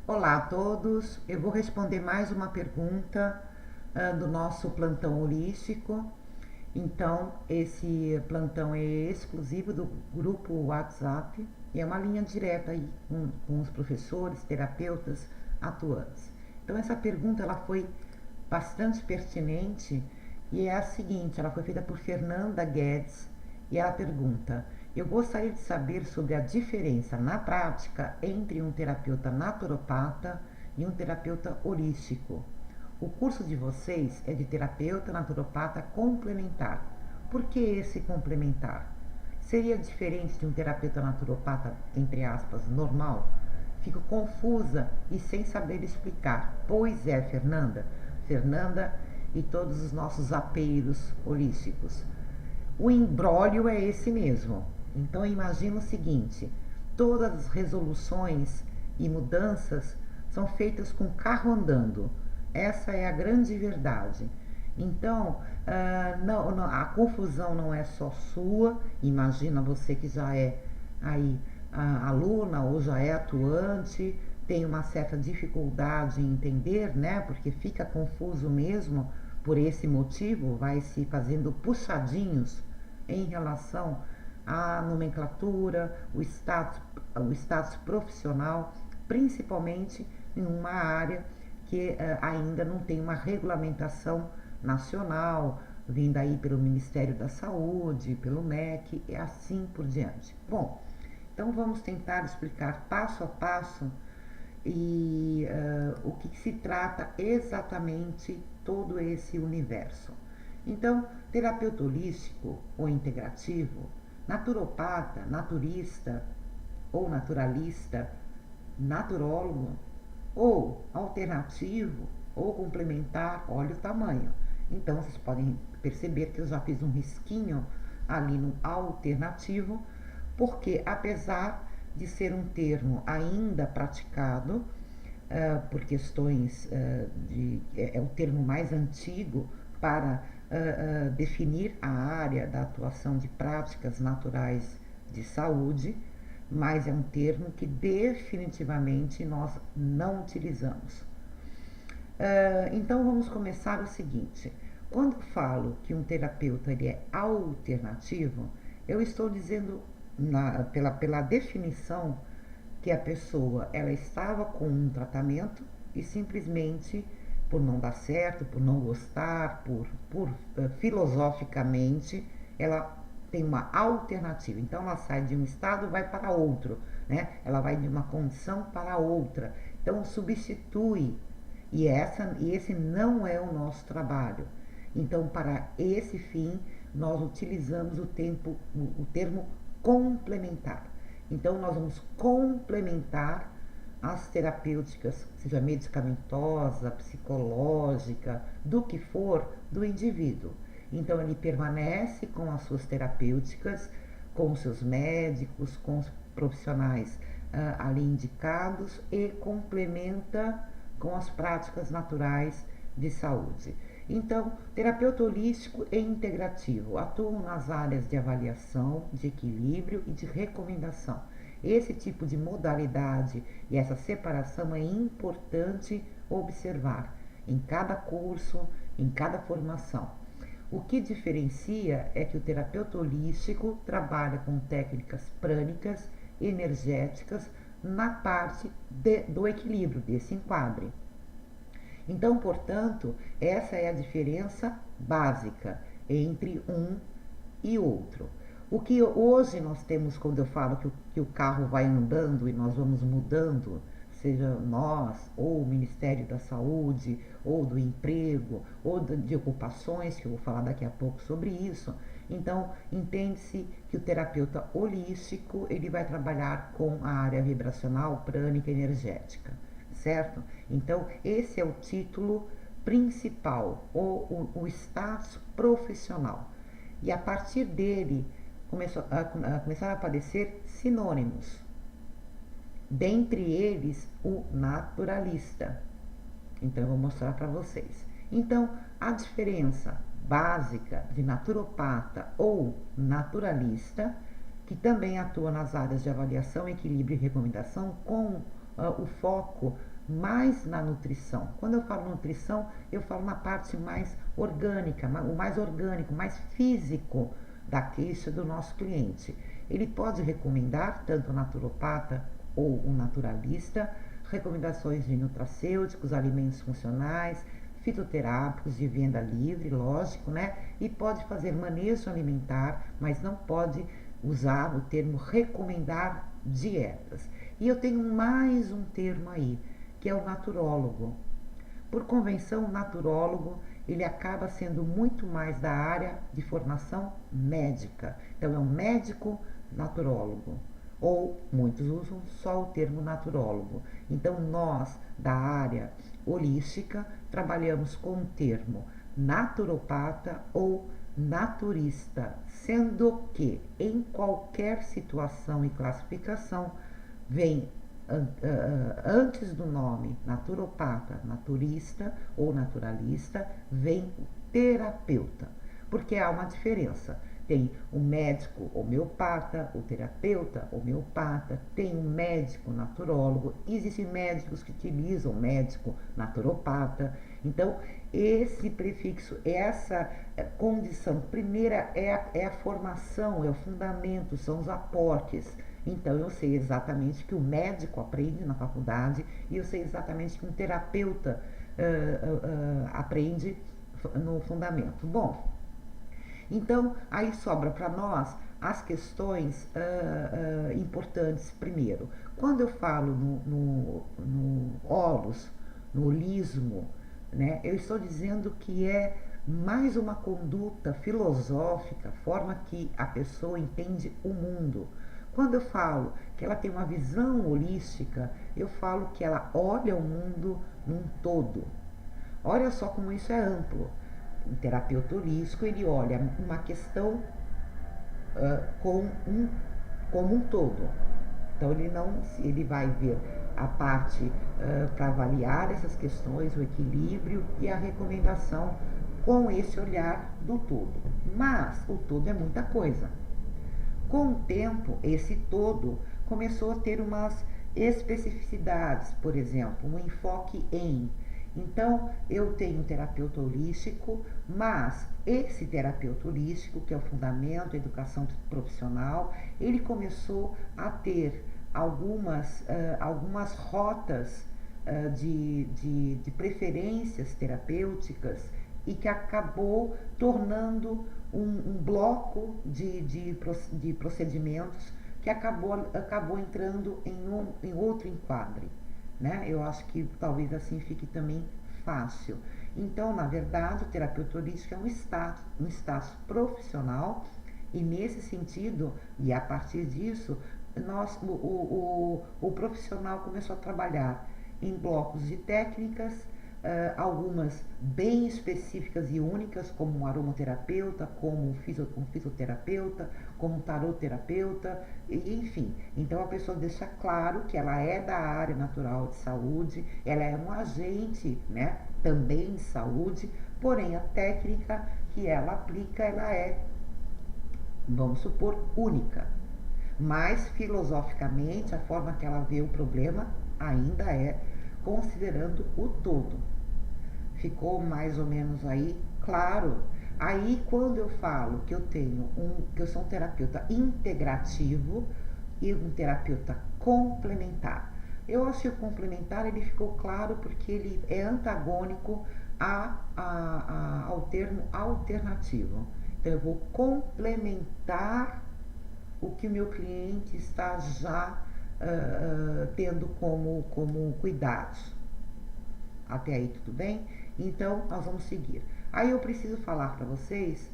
Olá a todos, eu vou responder mais uma pergunta do nosso plantão holístico. Então, esse plantão é exclusivo do grupo WhatsApp e é uma linha direta aí com os professores, terapeutas atuantes. Então, essa pergunta ela foi bastante pertinente e é a seguinte: ela foi feita por Fernanda Guedes e ela pergunta: eu gostaria de saber sobre a diferença na prática entre um terapeuta naturopata e um terapeuta holístico. O curso de vocês é de terapeuta naturopata complementar. Por que esse complementar? Seria diferente de um terapeuta naturopata, entre aspas, normal? Fico confusa e sem saber explicar. Pois é, Fernanda. Fernanda e todos os nossos apeiros holísticos. O imbróglio é esse mesmo. Então imagina o seguinte: todas as resoluções e mudanças são feitas com o carro andando. Essa é a grande verdade. Então, a confusão não é só sua. Imagina você que já é aí aluna ou já é atuante, tem uma certa dificuldade em entender, né? Porque fica confuso mesmo por esse motivo, vai se fazendo puxadinhos em relação à nomenclatura, o status profissional, principalmente em uma área que ainda não tem uma regulamentação nacional, vinda aí pelo Ministério da Saúde, pelo MEC e assim por diante. Bom, então vamos tentar explicar passo a passo e o que se trata exatamente todo esse universo. Então, terapeuta holístico ou integrativo, naturopata, naturista ou naturalista, naturólogo ou alternativo ou complementar, olha o tamanho. Então, vocês podem perceber que eu já fiz um risquinho ali no alternativo, porque apesar de ser um termo ainda praticado por questões é o termo mais antigo para definir a área da atuação de práticas naturais de saúde, mas é um termo que definitivamente nós não utilizamos. Então vamos começar o seguinte: quando falo que um terapeuta ele é alternativo, eu estou dizendo pela definição que a pessoa ela estava com um tratamento e simplesmente por não dar certo, por não gostar, por filosoficamente ela tem uma alternativa. Então ela sai de um estado e vai para outro, né? Ela vai de uma condição para outra. Então substitui e esse não é o nosso trabalho. Então, para esse fim, nós utilizamos o termo complementar. Então, nós vamos complementar as terapêuticas, seja medicamentosa, psicológica, do que for, do indivíduo. Então, ele permanece com as suas terapêuticas, com os seus médicos, com os profissionais ali indicados e complementa com as práticas naturais de saúde. Então, terapeuta holístico e integrativo atuam nas áreas de avaliação, de equilíbrio e de recomendação. Esse tipo de modalidade e essa separação é importante observar em cada curso, em cada formação. O que diferencia é que o terapeuta holístico trabalha com técnicas prânicas, energéticas, na parte do equilíbrio, desse enquadre. Então, portanto, essa é a diferença básica entre um e outro. O que hoje nós temos, quando eu falo que o carro vai andando e nós vamos mudando, seja nós, ou o Ministério da Saúde, ou do emprego, ou de ocupações, que eu vou falar daqui a pouco sobre isso. Então, entende-se que o terapeuta holístico, ele vai trabalhar com a área vibracional, prânica e energética, certo? Então, esse é o título principal, ou o status profissional. E a partir dele, começaram a aparecer sinônimos, dentre eles o naturalista. Então eu vou mostrar para vocês. Então, a diferença básica de naturopata ou naturalista, que também atua nas áreas de avaliação, equilíbrio e recomendação, com o foco mais na nutrição. Quando eu falo nutrição, eu falo na parte mais orgânica, o mais orgânico, mais físico da queixa do nosso cliente. Ele pode recomendar, tanto o naturopata ou o naturalista, recomendações de nutracêuticos, alimentos funcionais, fitoterápicos de venda livre, lógico, né? E pode fazer manejo alimentar, mas não pode usar o termo recomendar dietas. E eu tenho mais um termo aí, que é o naturólogo. Por convenção, o naturólogo ele acaba sendo muito mais da área de formação médica. Então é um médico naturólogo. Ou muitos usam só o termo naturólogo. Então nós, da área holística, trabalhamos com o termo naturopata ou naturista, sendo que em qualquer situação e classificação vem antes do nome naturopata, naturista ou naturalista, vem terapeuta, porque há uma diferença. Tem o médico homeopata, o terapeuta homeopata, tem o médico naturólogo, existem médicos que utilizam médico naturopata. Então, esse prefixo, essa condição primeira é a formação, é o fundamento, são os aportes. Então, eu sei exatamente que o médico aprende na faculdade e eu sei exatamente que um terapeuta aprende no fundamento. Bom, então, aí sobra para nós as questões importantes. Primeiro, quando eu falo no holos, no holismo, né, eu estou dizendo que é mais uma conduta filosófica, forma que a pessoa entende o mundo. Quando eu falo que ela tem uma visão holística, eu falo que ela olha o mundo num todo. Olha só como isso é amplo. Um terapeuta holístico, ele olha uma questão como um todo. Então ele vai ver a parte para avaliar essas questões, o equilíbrio e a recomendação com esse olhar do todo. Mas o todo é muita coisa. Com o tempo, esse todo começou a ter umas especificidades, por exemplo, um enfoque em. Então, eu tenho um terapeuta holístico, mas esse terapeuta holístico, que é o fundamento da educação profissional, ele começou a ter algumas rotas de preferências terapêuticas e que acabou tornando um bloco de procedimentos que acabou entrando em outro enquadre. Né? Eu acho que talvez assim fique também fácil. Então, na verdade, o terapeuta holístico é um status profissional e nesse sentido, e a partir disso, o profissional começou a trabalhar em blocos de técnicas, algumas bem específicas e únicas, como um aromaterapeuta, como um fisioterapeuta, como um taroterapeuta, enfim. Então a pessoa deixa claro que ela é da área natural de saúde, ela é um agente, né, também de saúde, porém a técnica que ela aplica, ela é, vamos supor, única. Mas filosoficamente, a forma que ela vê o problema ainda é considerando o todo. Ficou mais ou menos aí claro? Aí quando eu falo que que eu sou um terapeuta integrativo e um terapeuta complementar. Eu acho que o complementar ele ficou claro porque ele é antagônico ao termo alternativo. Então eu vou complementar o que o meu cliente está já tendo como cuidados. Até aí tudo bem? Então nós vamos seguir. Aí eu preciso falar para vocês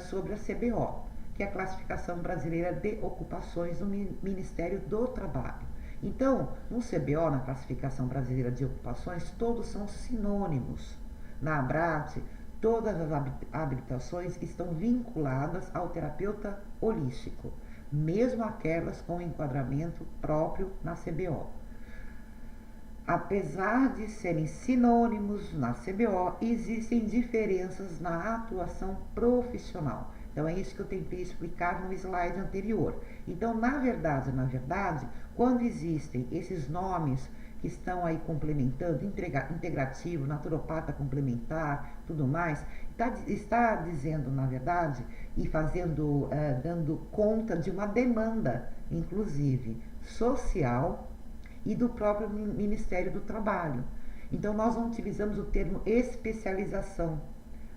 sobre a CBO, que é a Classificação Brasileira de Ocupações do Ministério do Trabalho. Então, no CBO, na Classificação Brasileira de Ocupações, todos são sinônimos. Na ABRAT, todas as habilitações estão vinculadas ao terapeuta holístico, mesmo aquelas com enquadramento próprio na CBO. Apesar de serem sinônimos na CBO, existem diferenças na atuação profissional. Então é isso que eu tentei explicar no slide anterior. Então, na verdade, quando existem esses nomes que estão aí complementando, integrativo, naturopata complementar, tudo mais, está dizendo, na verdade, e fazendo, dando conta de uma demanda, inclusive, social e do próprio Ministério do Trabalho. Então, nós não utilizamos o termo especialização,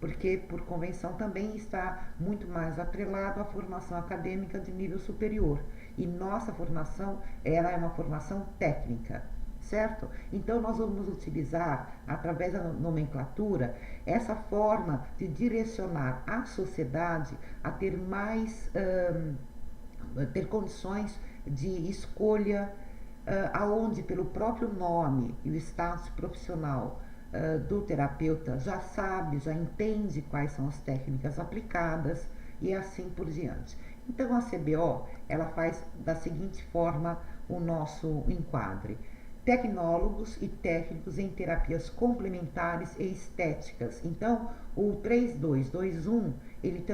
porque por convenção também está muito mais atrelado à formação acadêmica de nível superior. E nossa formação, ela é uma formação técnica, certo? Então nós vamos utilizar, através da nomenclatura, essa forma de direcionar a sociedade a ter mais, ter condições de escolha, aonde pelo próprio nome e o status profissional do terapeuta já sabe, já entende quais são as técnicas aplicadas e assim por diante. Então a CBO, ela faz da seguinte forma o nosso enquadre: tecnólogos e técnicos em terapias complementares e estéticas. Então, o 3221, ele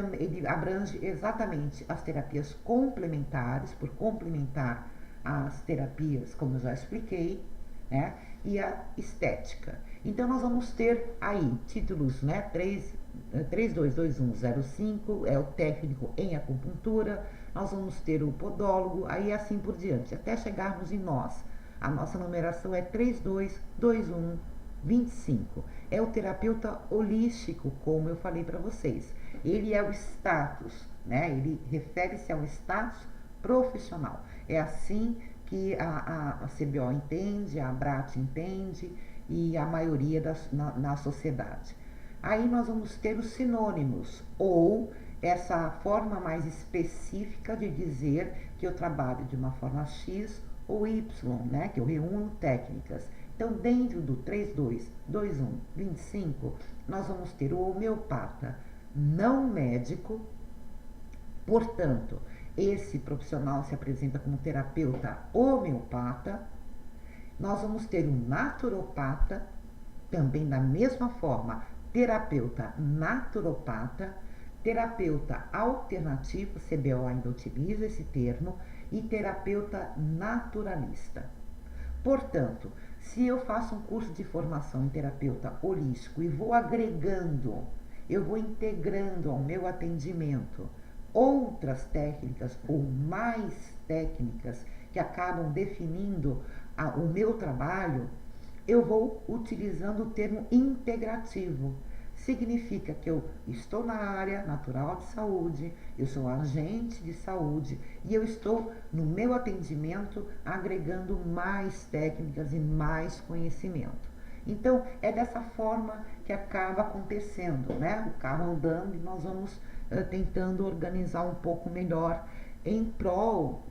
abrange exatamente as terapias complementares, por complementar as terapias, como eu já expliquei, né? E a estética. Então, nós vamos ter aí títulos, né? 322105 é o técnico em acupuntura, nós vamos ter o podólogo, aí assim por diante, até chegarmos em nós. A nossa numeração é 322125. É o terapeuta holístico, como eu falei para vocês. Ele é o status, né? Ele refere-se ao status profissional. É assim que a CBO entende, a ABRAT entende e a maioria na sociedade. Aí nós vamos ter os sinônimos, ou essa forma mais específica de dizer que eu trabalho de uma forma X ou Y, né, que eu reúno técnicas. Então, dentro do 322125, nós vamos ter o homeopata não médico, portanto, esse profissional se apresenta como terapeuta homeopata. Nós vamos ter um naturopata, também da mesma forma, terapeuta naturopata, terapeuta alternativo, CBO ainda utiliza esse termo, e terapeuta naturalista. Portanto, se eu faço um curso de formação em terapeuta holístico e vou agregando, eu vou integrando ao meu atendimento outras técnicas ou mais técnicas que acabam definindo o meu trabalho, eu vou utilizando o termo integrativo. Significa que eu estou na área natural de saúde, eu sou agente de saúde e eu estou no meu atendimento agregando mais técnicas e mais conhecimento. Então é dessa forma que acaba acontecendo, né? O carro andando e nós vamos tentando organizar um pouco melhor em prol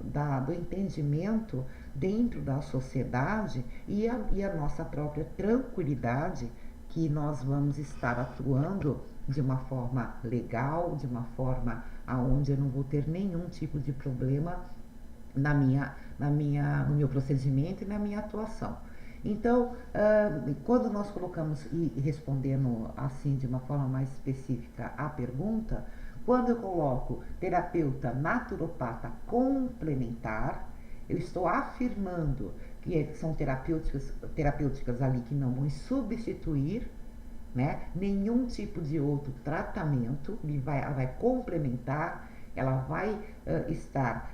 do entendimento dentro da sociedade e a nossa própria tranquilidade, que nós vamos estar atuando de uma forma legal, de uma forma aonde eu não vou ter nenhum tipo de problema no meu procedimento e na minha atuação. Então, quando nós colocamos e respondendo assim de uma forma mais específica a pergunta, quando eu coloco terapeuta naturopata complementar, eu estou afirmando que são terapêuticas ali que não vão substituir, né, nenhum tipo de outro tratamento, ela vai complementar, ela vai estar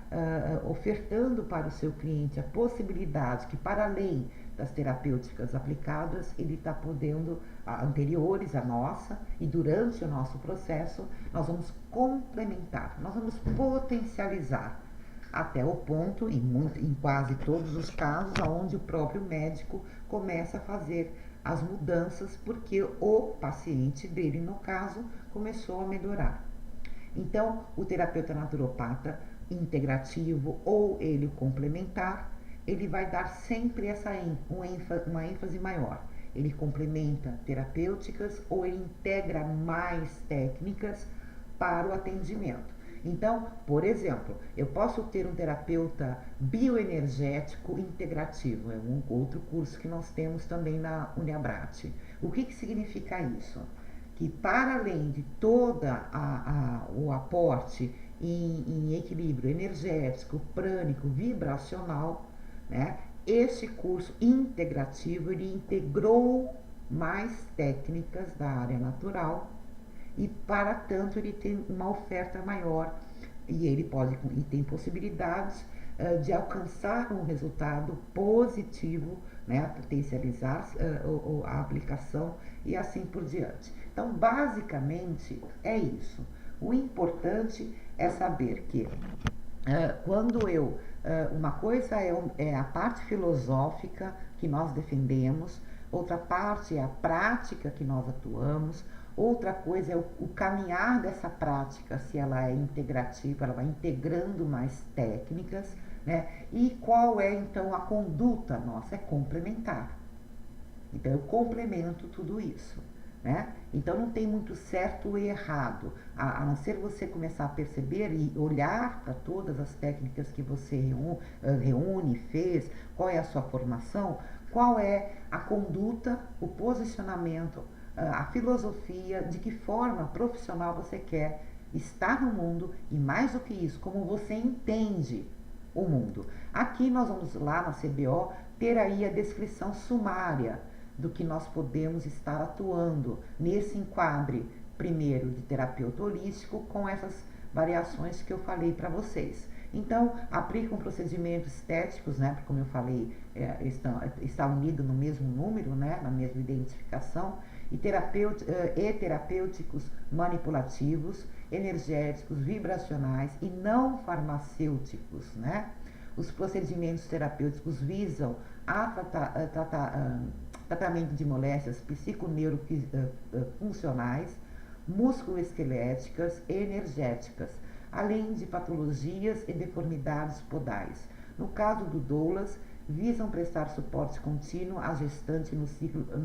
ofertando para o seu cliente a possibilidade que, para além das terapêuticas aplicadas, ele está podendo, anteriores à nossa, e durante o nosso processo, nós vamos complementar, nós vamos potencializar, até o ponto, em quase todos os casos, onde o próprio médico começa a fazer as mudanças, porque o paciente dele, no caso, começou a melhorar. Então, o terapeuta naturopata integrativo ou ele complementar, ele vai dar sempre uma ênfase maior. Ele complementa terapêuticas ou ele integra mais técnicas para o atendimento. Então, por exemplo, eu posso ter um terapeuta bioenergético integrativo, é um outro curso que nós temos também na Uniabrat. O que significa isso? Que para além de todo o aporte em equilíbrio energético, prânico, vibracional, né, este curso integrativo, ele integrou mais técnicas da área natural e, para tanto, ele tem uma oferta maior e ele pode e tem possibilidades de alcançar um resultado positivo, né, potencializar a aplicação e assim por diante. Então, basicamente, é isso. O importante é saber que quando uma coisa é a parte filosófica que nós defendemos, outra parte é a prática que nós atuamos, outra coisa é o caminhar dessa prática, se ela é integrativa, ela vai integrando mais técnicas, né? E qual é então a conduta nossa? É complementar. Então eu complemento tudo isso. Né? Então não tem muito certo e errado, a não ser você começar a perceber e olhar para todas as técnicas que você reúne, fez, qual é a sua formação, qual é a conduta, o posicionamento, a filosofia, de que forma profissional você quer estar no mundo e, mais do que isso, como você entende o mundo. Aqui nós vamos lá na CBO ter aí a descrição sumária do que nós podemos estar atuando nesse enquadre, primeiro de terapeuta holístico, com essas variações que eu falei para vocês. Então, aplicam procedimentos estéticos, né, porque como eu falei, está unido no mesmo número, né, na mesma identificação, e terapêuticos manipulativos, energéticos, vibracionais e não farmacêuticos, né? Os procedimentos terapêuticos visam tratamento de moléstias psiconeurofuncionais, musculoesqueléticas e energéticas, além de patologias e deformidades podais. No caso do doulas, visam prestar suporte contínuo à gestante no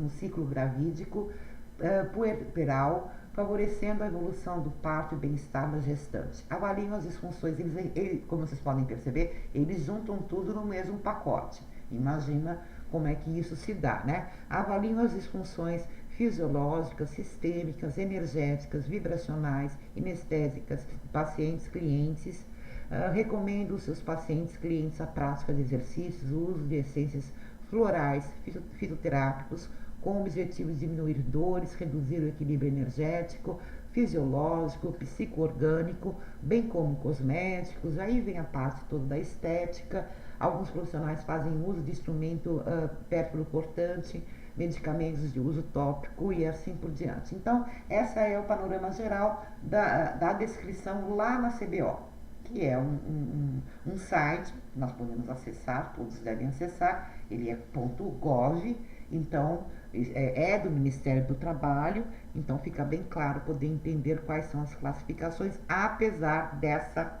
ciclo gravídico puerperal, favorecendo a evolução do parto e bem-estar da gestante. Avaliam as disfunções, como vocês podem perceber, eles juntam tudo no mesmo pacote. Imagina como é que isso se dá, né? Avaliam as disfunções fisiológicas, sistêmicas, energéticas, vibracionais, inestésicas de pacientes, clientes. Recomendo aos seus pacientes, clientes, a prática de exercícios, o uso de essências florais, fitoterápicos, com o objetivo de diminuir dores, reduzir o equilíbrio energético, fisiológico, psicoorgânico, bem como cosméticos. Aí vem a parte toda da estética. Alguns profissionais fazem uso de instrumento pérfuro cortante, medicamentos de uso tópico e assim por diante. Então, essa é o panorama geral da descrição lá na CBO, que é um site que nós podemos acessar, todos devem acessar, ele é .gov, então é do Ministério do Trabalho, então fica bem claro poder entender quais são as classificações, apesar dessa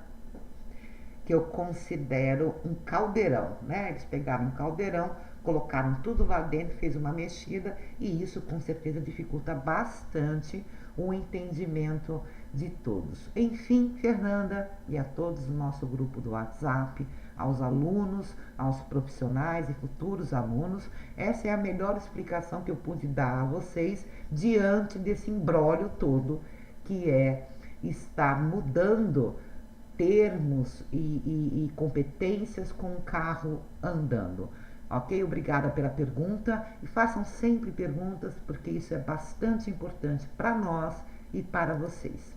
que eu considero um caldeirão, né? Eles pegaram um caldeirão, colocaram tudo lá dentro, fez uma mexida e isso com certeza dificulta bastante o entendimento de todos. Enfim, Fernanda, e a todos do nosso grupo do WhatsApp, aos alunos, aos profissionais e futuros alunos, essa é a melhor explicação que eu pude dar a vocês diante desse imbróglio todo que é estar mudando termos e competências com o carro andando. Ok? Obrigada pela pergunta e façam sempre perguntas porque isso é bastante importante para nós e para vocês.